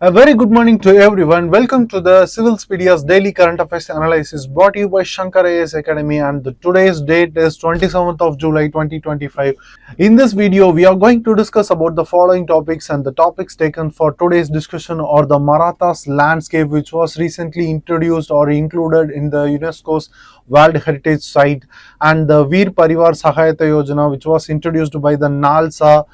A very good morning to everyone. Welcome to the Civilspedia's Daily Current Affairs Analysis brought to you by Shankar IAS Academy, and today's date is 27th of July 2025. In this video, we are going to discuss about the following topics, and the topics taken for today's discussion are the Maratha's Landscape, which was recently introduced or included in the UNESCO's World Heritage Site, and the Veer Parivar Sahayata Yojana, which was introduced by the NALSA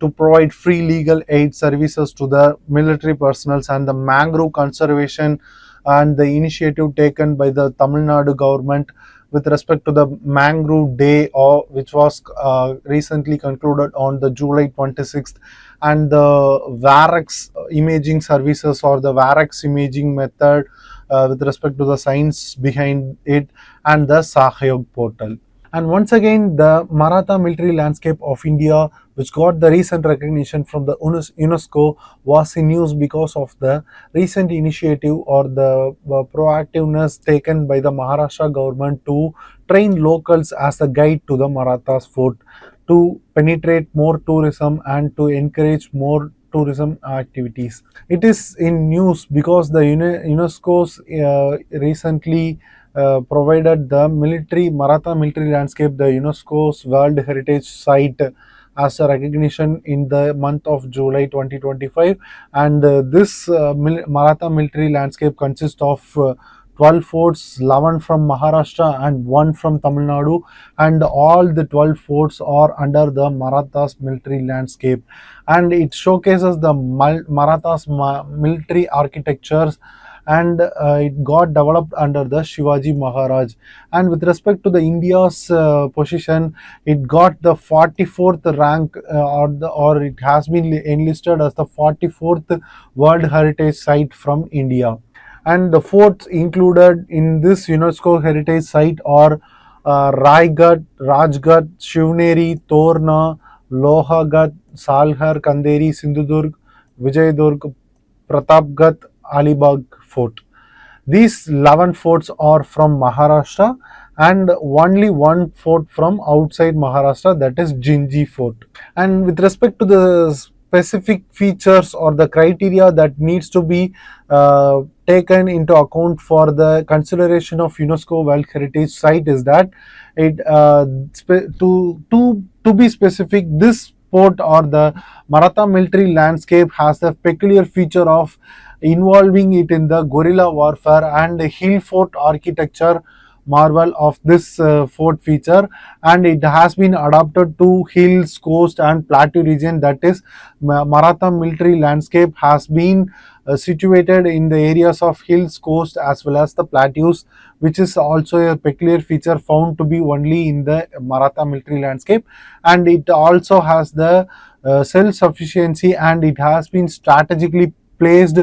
to provide free legal aid services to the military personnel, and the Mangrove Conservation and the initiative taken by the Tamil Nadu government with respect to the Mangrove Day, which was recently concluded on the July 26th, and the VAREX imaging services or the VAREX imaging method with respect to the science behind it, and the Sahyog Portal. And once again, the Maratha military landscape of India, which got the recent recognition from the UNESCO, was in news because of the recent initiative or the proactiveness taken by the Maharashtra government to train locals as a guide to the Marathas fort, to penetrate more tourism and to encourage more tourism activities. It is in news because the UNESCO's recently provided the Maratha military landscape, the UNESCO's World Heritage Site, as a recognition in the month of July 2025. And this Maratha military landscape consists of 12 forts, 11 from Maharashtra and 1 from Tamil Nadu, and all the 12 forts are under the Marathas military landscape, and it showcases the Marathas military architectures, and it got developed under the Shivaji Maharaj. And with respect to the India's position, it got the 44th rank, or it has been enlisted as the 44th World Heritage Site from India. And the forts included in this UNESCO Heritage Site are Raigarh, Rajgarh, Shivneri, Torna, Lohagarh, Salhar, Kanderi, Sindhudurg, Vijayadurg, Pratapgarh, Alibag Fort. These 11 forts are from Maharashtra, and only one fort from outside Maharashtra, that is Jinji Fort. And with respect to the specific features or the criteria that needs to be taken into account for the consideration of UNESCO World Heritage Site is that it to be specific, this fort or the Maratha military landscape has a peculiar feature of involving it in the guerrilla warfare and hill fort architecture marvel of this fort feature, and it has been adapted to hills, coast and plateau region. That is, Maratha military landscape has been situated in the areas of hills, coast as well as the plateaus, which is also a peculiar feature found to be only in the Maratha military landscape. And it also has the self-sufficiency, and it has been strategically placed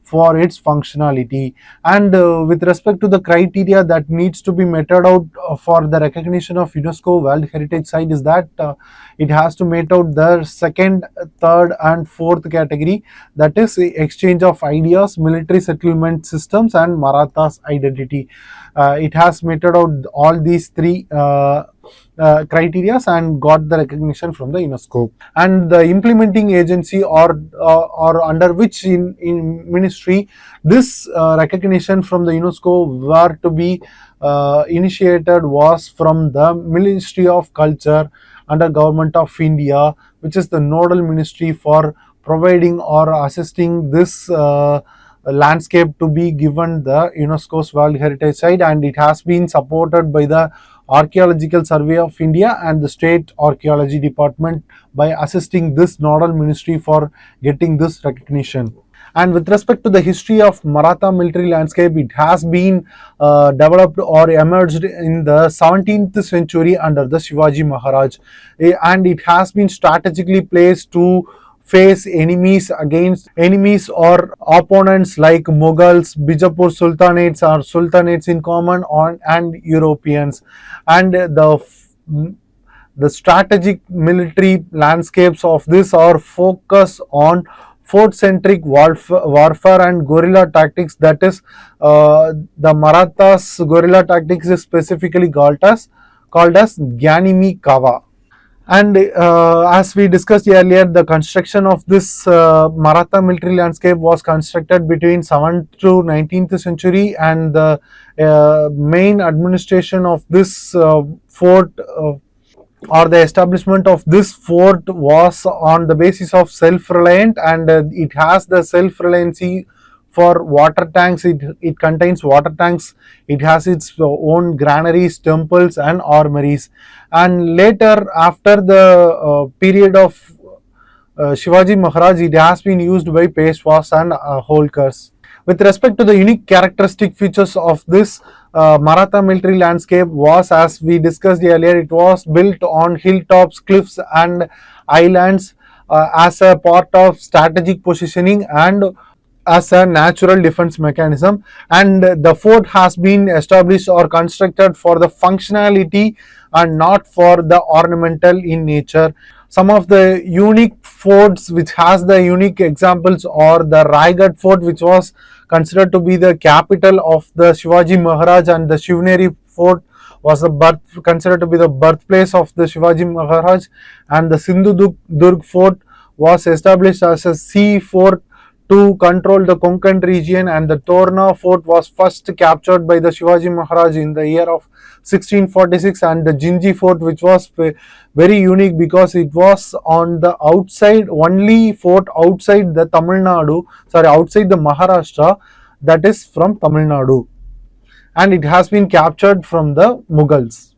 for its functionality. And with respect to the criteria that needs to be meted out for the recognition of UNESCO World Heritage Site is that it has to mete out the second, third and fourth category, that is exchange of ideas, military settlement systems and Maratha's identity. It has meted out all these three criteria and got the recognition from the UNESCO. And the implementing agency or under which in ministry this recognition from the UNESCO were to be initiated was from the Ministry of Culture under Government of India, which is the nodal ministry for providing or assisting this landscape to be given the UNESCO's World Heritage Site, and it has been supported by the Archaeological Survey of India and the State Archaeology Department by assisting this nodal ministry for getting this recognition. And with respect to the history of Maratha military landscape, it has been developed or emerged in the 17th century under the Shivaji Maharaj, and it has been strategically placed to face enemies or opponents like Mughals, Bijapur Sultanates or Sultanates in common and Europeans. And the strategic military landscapes of this are focus on fort-centric warfare and guerrilla tactics. That is, the Marathas guerrilla tactics is specifically called as Gyanimi Kawa. And as we discussed earlier, the construction of this Maratha military landscape was constructed between 7th to 19th century, and the main administration of this fort or the establishment of this fort was on the basis of self-reliant, and it has the self-reliancy for water tanks. It contains water tanks, it has its own granaries, temples and armories. And later, after the period of Shivaji Maharaj, it has been used by Peshwas and Holkars. With respect to the unique characteristic features of this Maratha military landscape was, as we discussed earlier, it was built on hilltops, cliffs and islands as a part of strategic positioning and as a natural defense mechanism. And the fort has been established or constructed for the functionality and not for the ornamental in nature. Some of the unique forts which has the unique examples are the Raigad fort, which was considered to be the capital of the Shivaji Maharaj, and the Shivneri fort was considered to be the birthplace of the Shivaji Maharaj, and the Sindhu Durg fort was established as a sea fort to control the Konkan region, and the Torna fort was first captured by the Shivaji Maharaj in the year of 1646, and the Jinji fort, which was very unique because it was on the outside, only fort outside the outside the Maharashtra, that is from Tamil Nadu, and it has been captured from the Mughals.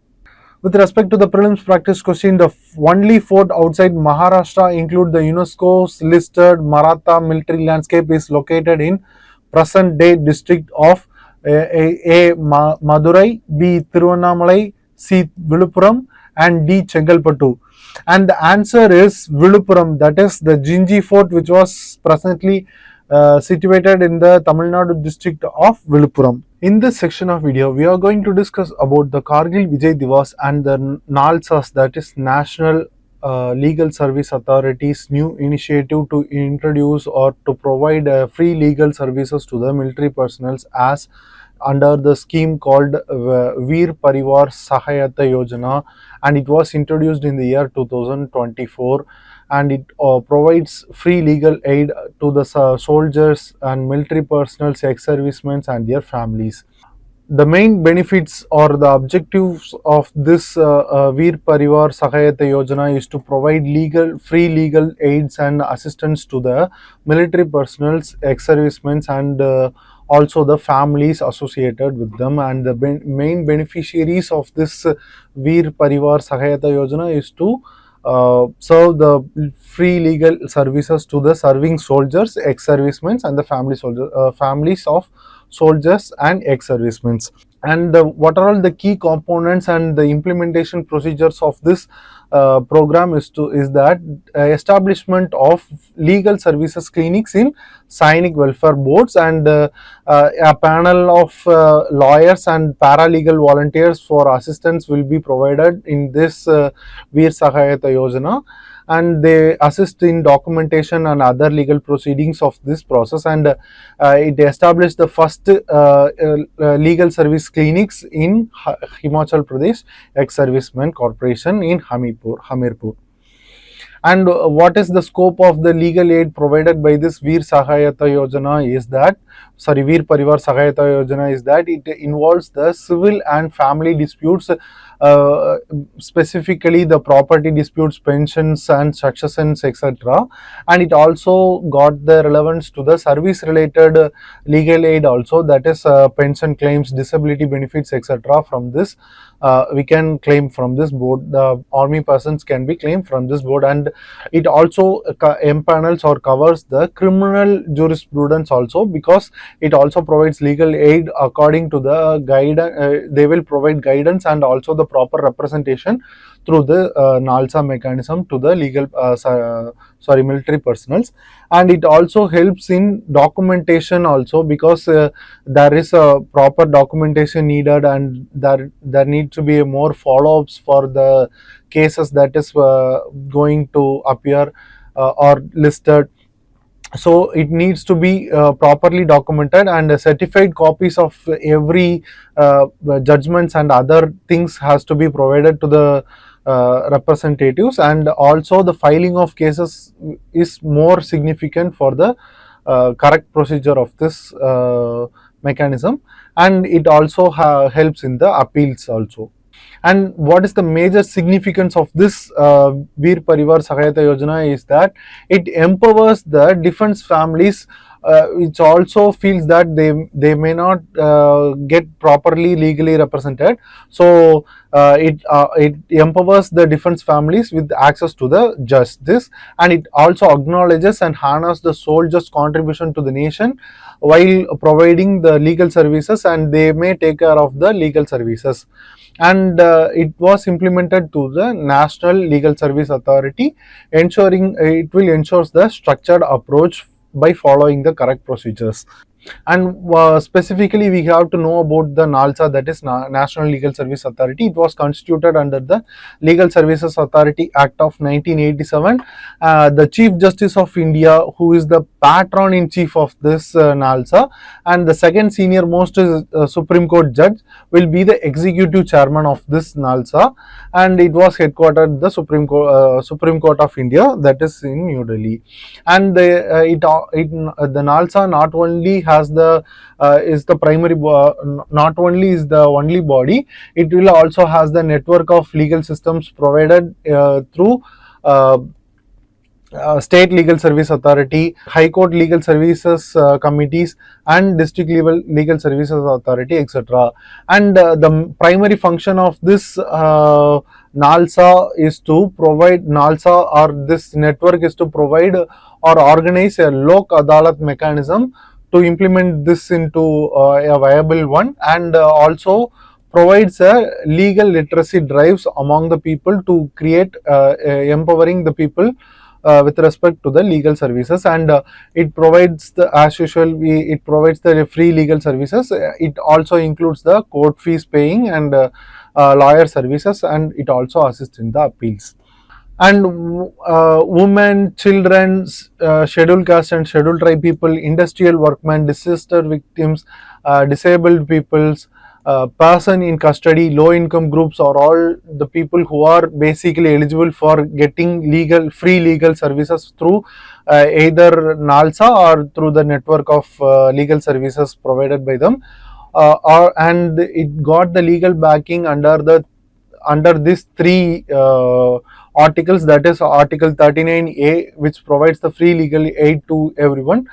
With respect to the prelims practice question, the only fort outside Maharashtra include the UNESCO's listed Maratha military landscape is located in present day district of A. Madurai, B. Tiruvannamalai, C. Viluppuram and D. Chengalpattu. And the answer is Viluppuram, that is the Jinji fort, which was presently situated in the Tamil Nadu district of Viluppuram. In this section of video, we are going to discuss about the Kargil Vijay Divas and the NALSA's, that is National Legal Service Authority's new initiative to introduce or to provide free legal services to the military personnel as under the scheme called Veer, Parivar, Sahayata Yojana, and it was introduced in the year 2024, and it provides free legal aid to the soldiers and military personnel, ex-servicemen and their families. The main benefits or the objectives of this Veer Parivar Sahayata Yojana is to provide free legal aids and assistance to the military personnel, ex-servicemen and also the families associated with them. And the main beneficiaries of this Veer Parivar Sahayata Yojana is to serve the free legal services to the serving soldiers, ex-servicemen and the families of soldiers and ex-servicemen. And what are all the key components and the implementation procedures of this program is that establishment of legal services clinics in Sainik welfare boards, and a panel of lawyers and paralegal volunteers for assistance will be provided in this Veer Sahayata Yojana, and they assist in documentation and other legal proceedings of this process. And it established the first legal service clinics in Himachal Pradesh ex-servicemen corporation in Hamirpur. And what is the scope of the legal aid provided by this Veer Sahayata Yojana is that, Veer Parivar Sahayata Yojana is that it involves the civil and family disputes, specifically the property disputes, pensions and successions, etc. And it also got the relevance to the service related legal aid also, that is pension claims, disability benefits, etc. From this we can claim from this board. The army persons can be claimed from this board, and it also empanels or covers the criminal jurisprudence also, because it also provides legal aid according to the guidance. They will provide guidance and also the proper representation through the NALSA mechanism to the legal military personnels. And it also helps in documentation also, because there is a proper documentation needed, and there need to be more follow-ups for the cases that is going to appear or listed. So it needs to be properly documented, and certified copies of every judgments and other things has to be provided to the representatives, and also the filing of cases is more significant for the correct procedure of this mechanism, and it also helps in the appeals also. And what is the major significance of this Veer Parivar Sahayata Yojana is that it empowers the defense families, which also feels that they may not get properly legally represented. So it empowers the defense families with access to the justice, and it also acknowledges and honors the soldiers' contribution to the nation while providing the legal services, and they may take care of the legal services. And it was implemented to the National Legal Service Authority, ensuring it will ensure the structured approach by following the correct procedures. And specifically, we have to know about the NALSA, that is National Legal Service Authority. It was constituted under the Legal Services Authority Act of 1987. The Chief Justice of India, who is the patron in chief of this NALSA, and the second senior most Supreme Court judge will be the executive chairman of this NALSA, and it was headquartered the Supreme Court of India, that is in New Delhi. And the NALSA not only has the is the primary not only is the only body, it will also has the network of legal systems provided through State Legal Service Authority, High Court Legal Services Committees, and District Legal Services Authority, etc. And the primary function of this NALSA is to provide NALSA, or this network is to provide or organize a Lok Adalat mechanism to implement this into a viable one, and also provides a legal literacy drives among the people to create empowering the people with respect to the legal services. And it provides the, as usual, it provides the free legal services. It also includes the court fees paying and lawyer services, and it also assists in the appeals. And women, children, scheduled caste and scheduled tribe people, industrial workmen, disaster victims, disabled peoples, person in custody, low income groups are all the people who are basically eligible for getting free legal services through either NALSA or through the network of legal services provided by them. And it got the legal backing under these three articles, that is Article 39A, which provides the free legal aid to everyone.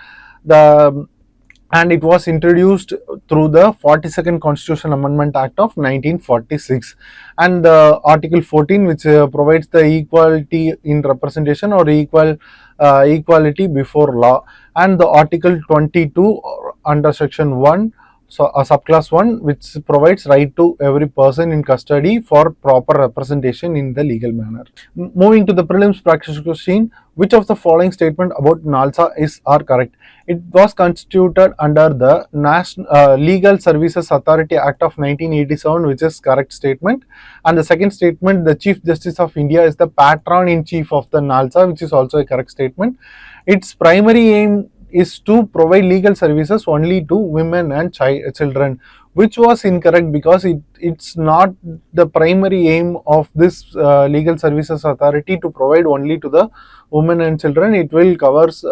And it was introduced through the 42nd Constitutional Amendment Act of 1946, and Article 14, which provides the equality in representation or equality before law, and the Article 22 under Section 1, so a subclass 1, which provides right to every person in custody for proper representation in the legal manner. Moving to the prelims practice question, which of the following statement about NALSA are correct? It was constituted under the National Legal Services Authority Act of 1987, which is correct statement. And the second statement, the Chief Justice of India is the patron in chief of the NALSA, which is also a correct statement. Its primary aim is to provide legal services only to women and children, which was incorrect, because it's not the primary aim of this legal services authority to provide only to the women and children. It will covers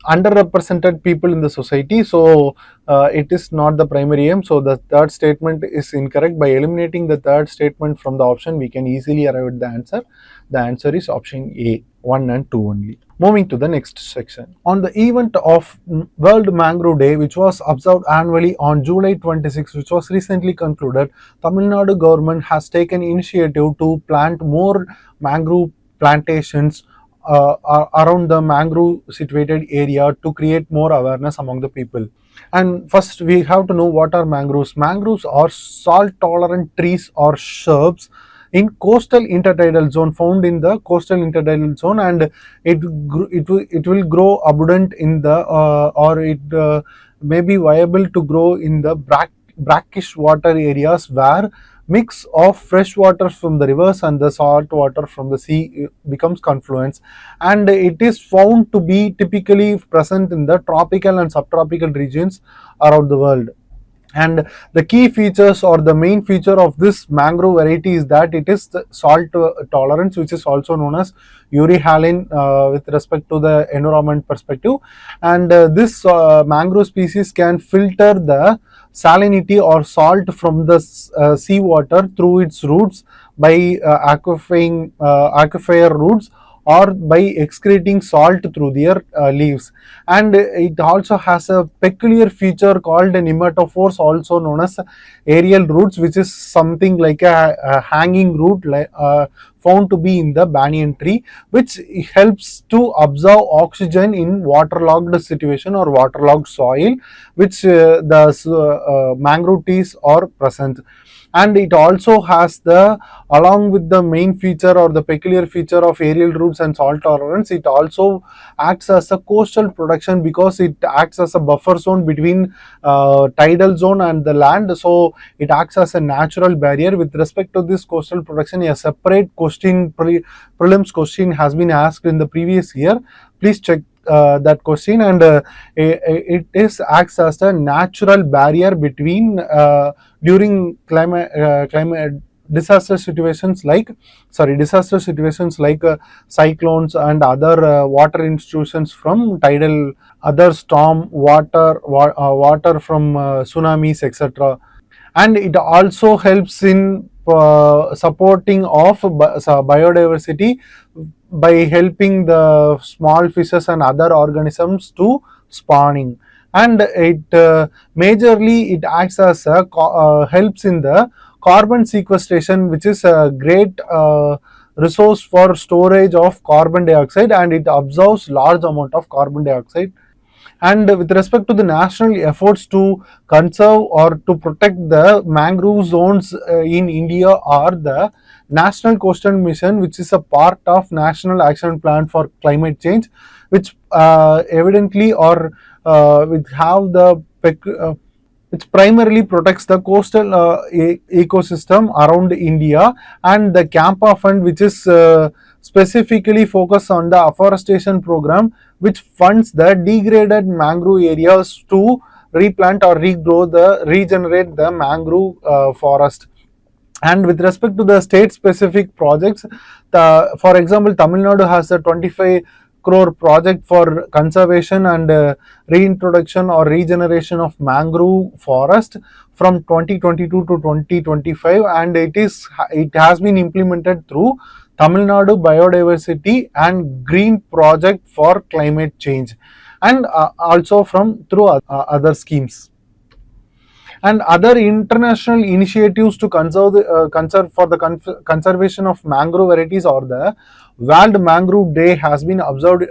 underrepresented people in the society, so it is not the primary aim. So the third statement is incorrect. By eliminating the third statement from the option, we can easily arrive at the answer. The answer is option A, 1 and 2 only. Moving to the next section. On the event of World Mangrove Day, which was observed annually on July 26, which was recently concluded, Tamil Nadu government has taken initiative to plant more mangrove plantations around the mangrove situated area to create more awareness among the people. And first, we have to know what are mangroves. Mangroves are salt tolerant trees or shrubs in coastal intertidal zone, found in the coastal intertidal zone, and it will grow abundant in the or it may be viable to grow in the brackish water areas where mix of fresh water from the rivers and the salt water from the sea becomes confluence, and it is found to be typically present in the tropical and subtropical regions around the world. And the key features or the main feature of this mangrove variety is that it is the salt tolerance, which is also known as euryhaline with respect to the environment perspective. And this mangrove species can filter the salinity or salt from the seawater through its roots by aquifer roots, or by excreting salt through their leaves. And it also has a peculiar feature called nematophores, also known as aerial roots, which is something like a hanging root found to be in the banyan tree, which helps to absorb oxygen in waterlogged situation or waterlogged soil, which the mangrove trees are present. And it also has the, along with the main feature or the peculiar feature of aerial roots and salt tolerance, it also acts as a coastal protection, because it acts as a buffer zone between tidal zone and the land. So it acts as a natural barrier. With respect to this coastal protection, a separate question, prelims question, has been asked in the previous year. Please check that question. And it is acts as a natural barrier between during climate disaster situations like cyclones and other water intrusions from tidal, other storm water from tsunamis, etc. And it also helps in supporting of biodiversity by helping the small fishes and other organisms to spawning. And it majorly it acts as a helps in the carbon sequestration, which is a great resource for storage of carbon dioxide, and it absorbs large amount of carbon dioxide. And with respect to the national efforts to conserve or to protect the mangrove zones in India, are the National Coastal Mission, which is a part of National Action Plan for Climate Change, which evidently or which have the which primarily protects the coastal ecosystem around India. And the Campa Fund, which is specifically focused on the afforestation program, which funds the degraded mangrove areas to replant or regenerate the mangrove forest. And with respect to the state specific projects, for example, Tamil Nadu has a 25 crore project for conservation and reintroduction or regeneration of mangrove forest from 2022 to 2025, and it has been implemented through Tamil Nadu Biodiversity and Green Project for Climate Change, and also from through other schemes. And other international initiatives to conserve for the conservation of mangrove varieties, or the World Mangrove Day has been observed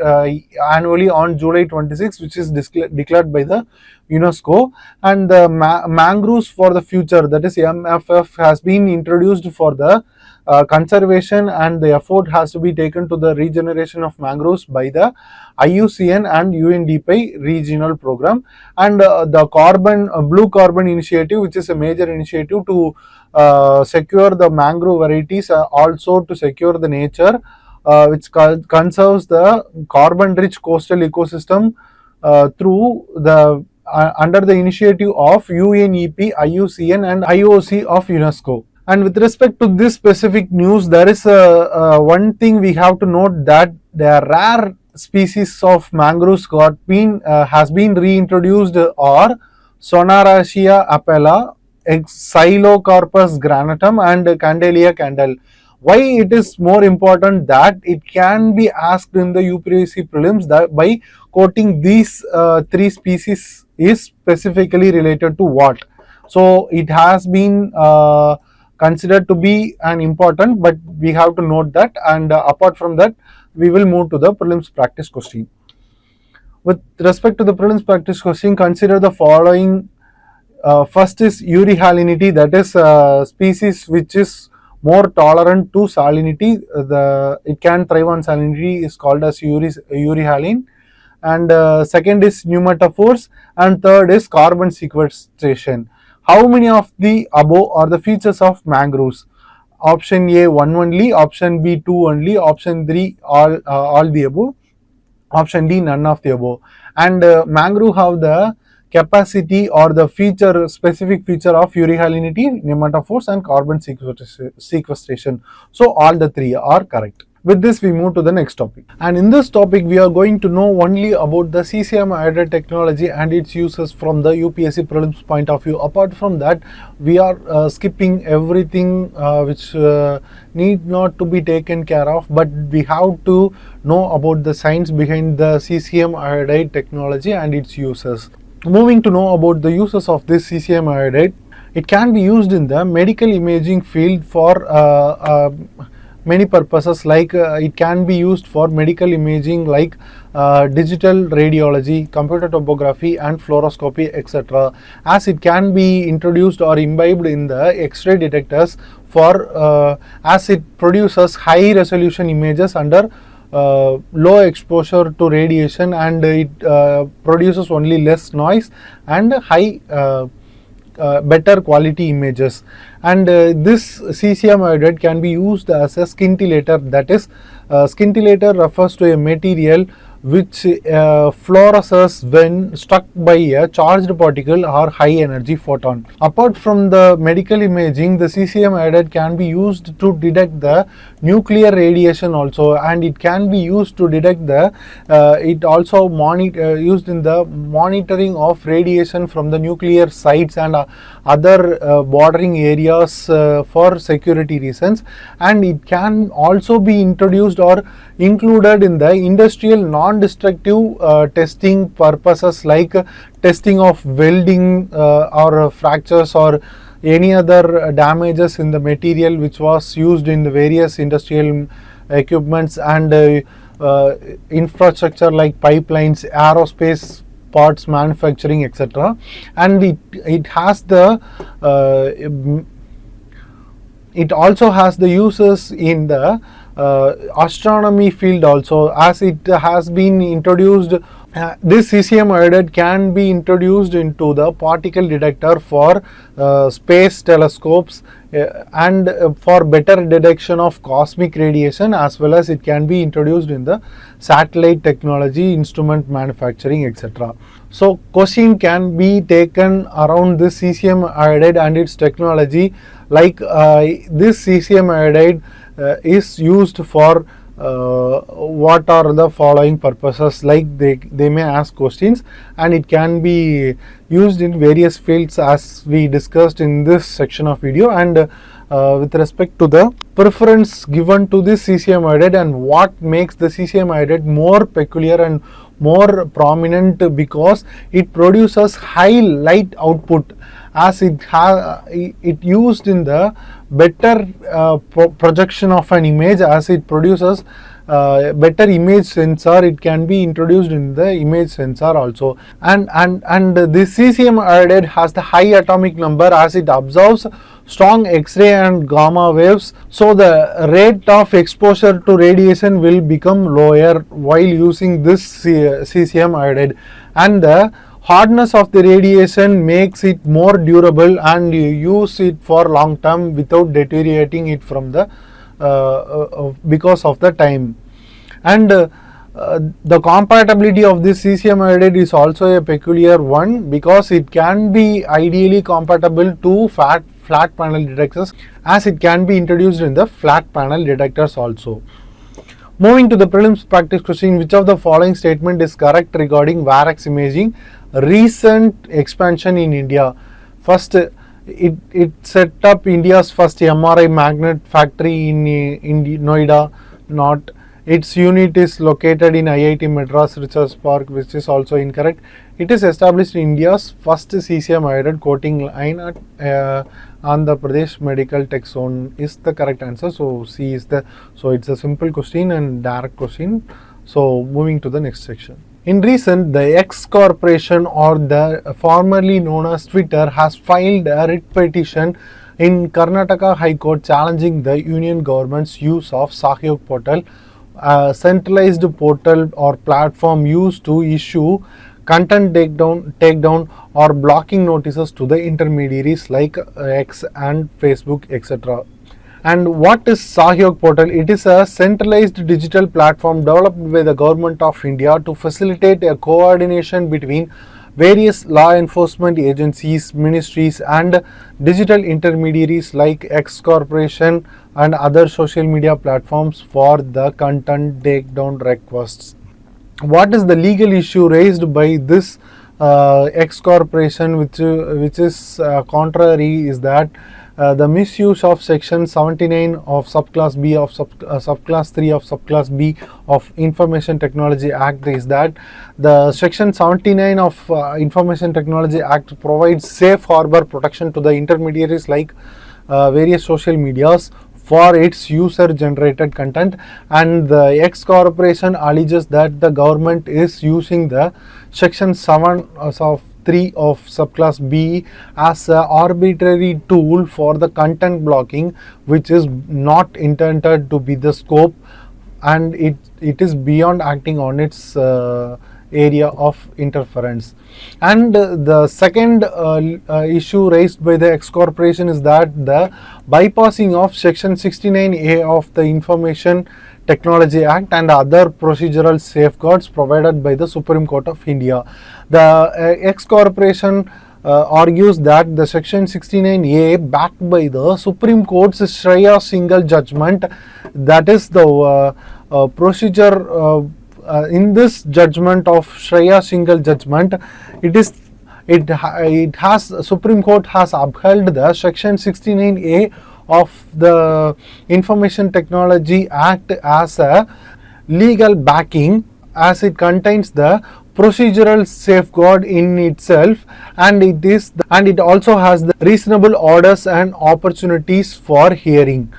annually on July 26, which is declared by the UNESCO. And the Mangroves for the Future, that is MFF, has been introduced for the conservation, and the effort has to be taken to the regeneration of mangroves by the IUCN and UNDP regional program. And the blue carbon initiative, which is a major initiative to secure the mangrove varieties, also to secure the nature, which conserves the carbon rich coastal ecosystem through the under the initiative of UNEP, IUCN and IOC of UNESCO. And with respect to this specific news, there is one thing we have to note, that the rare species of mangroves has been reintroduced, or Sonaracia apella, Xylocarpus granatum, and Candelia candel. Why it is more important that it can be asked in the UPSC prelims, that by quoting these three species is specifically related to what. So it has been considered to be an important, but we have to note that. And apart from that, we will move to the prelims practice question. With respect to the prelims practice question, consider the following. First is euryhalinity, that is species which is more tolerant to salinity. It can thrive on salinity, is called as euryhaline. And second is pneumatophores, and third is carbon sequestration. How many of the above are the features of mangroves? Option A, one only. Option B, two only. Option 3, all the above. Option D, none of the above. And mangrove have the capacity or the feature, specific feature of urihalinity, nematophores, and carbon sequestration. So all the three are correct. With this, we move to the next topic. And in this topic, we are going to know only about the CCM added technology and its uses from the UPSC prelims point of view. Apart from that, we are skipping everything which need not to be taken care of, but we have to know about the science behind the CCM iodide technology and its uses. Moving to know about the uses of this CCM iodide, it can be used in the medical imaging field for many purposes, like it can be used for medical imaging like digital radiology, computer tomography, and fluoroscopy, etc., as it can be introduced or imbibed in the X-ray detectors for as it produces high resolution images under low exposure to radiation, and it produces only less noise and high better quality images. And this CCM iodide can be used as a scintillator. That is, scintillator refers to a material which fluoresces when struck by a charged particle or high energy photon. Apart from the medical imaging, the CCM iodide can be used to detect the nuclear radiation also, and it can be used to detect the it also used in the monitoring of radiation from the nuclear sites and other bordering areas for security reasons. And it can also be introduced or included in the industrial non-destructive testing purposes, like testing of welding or fractures or any other damages in the material which was used in the various industrial equipments and infrastructure like pipelines, aerospace parts manufacturing, etc. And it has the it also has the uses in the astronomy field also, as it has been introduced. This CCM iodide can be introduced into the particle detector for space telescopes and for better detection of cosmic radiation, as well as it can be introduced in the satellite technology, instrument manufacturing, etc. So question can be taken around this CCM iodide and its technology, like this CCM iodide is used for what are the following purposes, like they may ask questions, and it can be used in various fields as we discussed in this section of video. And with respect to the preference given to this CCM iodide and what makes the CCM iodide more peculiar and more prominent, because it produces high light output, as it used in the better projection of an image, as it produces better image sensor. It can be introduced in the image sensor also. And this CCM iodide has the high atomic number, as it absorbs strong X-ray and gamma waves, so the rate of exposure to radiation will become lower while using this CCM iodide, and the hardness of the radiation makes it more durable, and you use it for long term without deteriorating it from the because of the time. And the compatibility of this CCM iodide is also a peculiar one, because it can be ideally compatible to flat panel detectors, as it can be introduced in the flat panel detectors also. Moving to the prelims practice question, which of the following statement is correct regarding VAREX imaging recent expansion in India? First, it set up India's first MRI magnet factory in Noida. Not. Its unit is located in IIT Madras Research Park, which is also incorrect. It is established in India's first CCM iodide coating line at Andhra Pradesh Medical Tech Zone is the correct answer. So C is the, so it's a simple question and direct question. So moving to the next section. In recent, the X Corporation, or the formerly known as Twitter, has filed a writ petition in Karnataka High Court challenging the union government's use of Sahyog Portal, a centralized portal or platform used to issue content takedown or blocking notices to the intermediaries like X and Facebook, etc. And what is Sahyog Portal? It is a centralized digital platform developed by the Government of India to facilitate a coordination between various law enforcement agencies, ministries, and digital intermediaries like X Corporation and other social media platforms for the content takedown requests. What is the legal issue raised by this X corporation, which is contrary, is that the misuse of section 79 of subclass B of subclass 3 of subclass B of Information Technology Act is that the section 79 of Information Technology Act provides safe harbor protection to the intermediaries like various social medias for its user generated content, and the X corporation alleges that the government is using the section 7 of 3 of subclass B as an arbitrary tool for the content blocking, which is not intended to be the scope, and it is beyond acting on its area of interference. And the second issue raised by the X corporation is that the bypassing of section 69A of the Information Technology Act and other procedural safeguards provided by the Supreme Court of India. The X corporation argues that the section 69A, backed by the Supreme Court's Shreya single judgment, that is the procedure in this judgment of Shreya single judgment, it has Supreme Court has upheld the section 69A of the Information Technology Act as a legal backing, as it contains the procedural safeguard in itself, and it also has the reasonable orders and opportunities for hearing.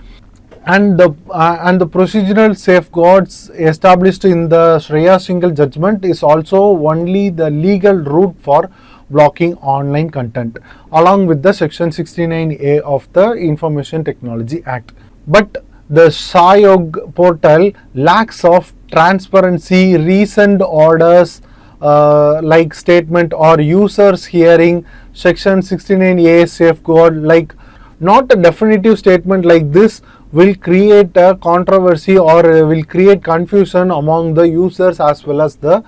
And the procedural safeguards established in the Shreya single judgment is also only the legal route for blocking online content, along with the section 69A of the Information Technology Act. But the Sahyog Portal lacks of transparency, recent orders like statement or users hearing section 69A safeguard, like not a definitive statement like this will create a controversy or will create confusion among the users as well as the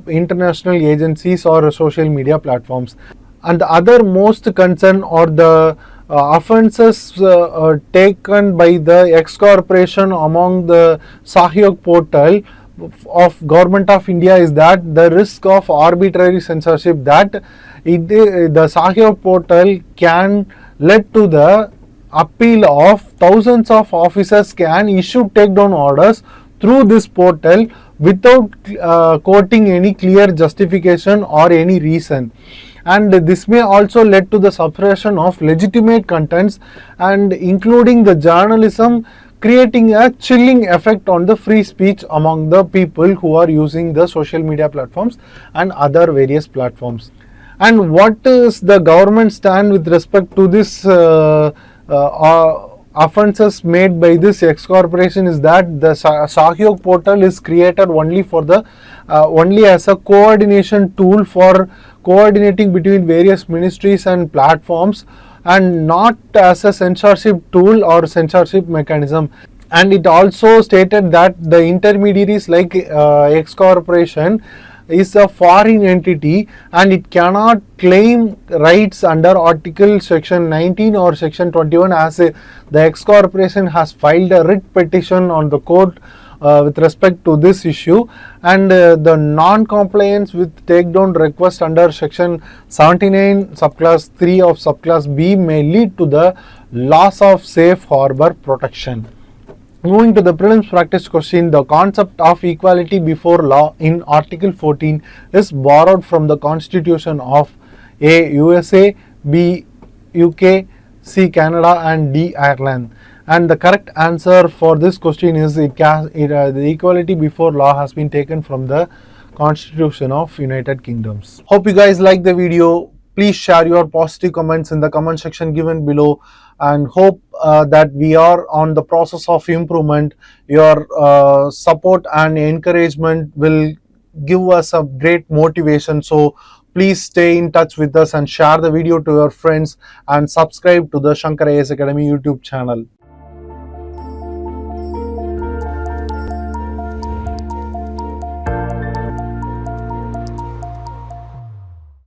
international agencies or social media platforms. And the other most concern or the offences taken by the X corporation among the Sahyog Portal of Government of India is that the risk of arbitrary censorship, that the Sahyog Portal can lead to the appeal of thousands of officers can issue takedown orders through this portal without quoting any clear justification or any reason. And this may also lead to the suppression of legitimate contents and including the journalism, creating a chilling effect on the free speech among the people who are using the social media platforms and other various platforms. And what is the government stand with respect to this offences made by this X corporation is that the Sahyog Portal is created only for the only as a coordination tool for coordinating between various ministries and platforms, and not as a censorship tool or censorship mechanism. And it also stated that the intermediaries like X corporation is a foreign entity and it cannot claim rights under article section 19 or section 21, as the X corporation has filed a writ petition on the court with respect to this issue, and the non-compliance with takedown request under section 79 subclass 3 of subclass B may lead to the loss of safe harbor protection. Moving to the prelims practice question, the concept of equality before law in Article 14 is borrowed from the Constitution of A. USA, B. UK, C. Canada, and D. Ireland. And the correct answer for this question is the equality before law has been taken from the Constitution of United Kingdoms. Hope you guys like the video. Please share your positive comments in the comment section given below, and hope that we are on the process of improvement. Your support and encouragement will give us a great motivation. So please stay in touch with us and share the video to your friends and subscribe to the Shankar IAS Academy YouTube channel.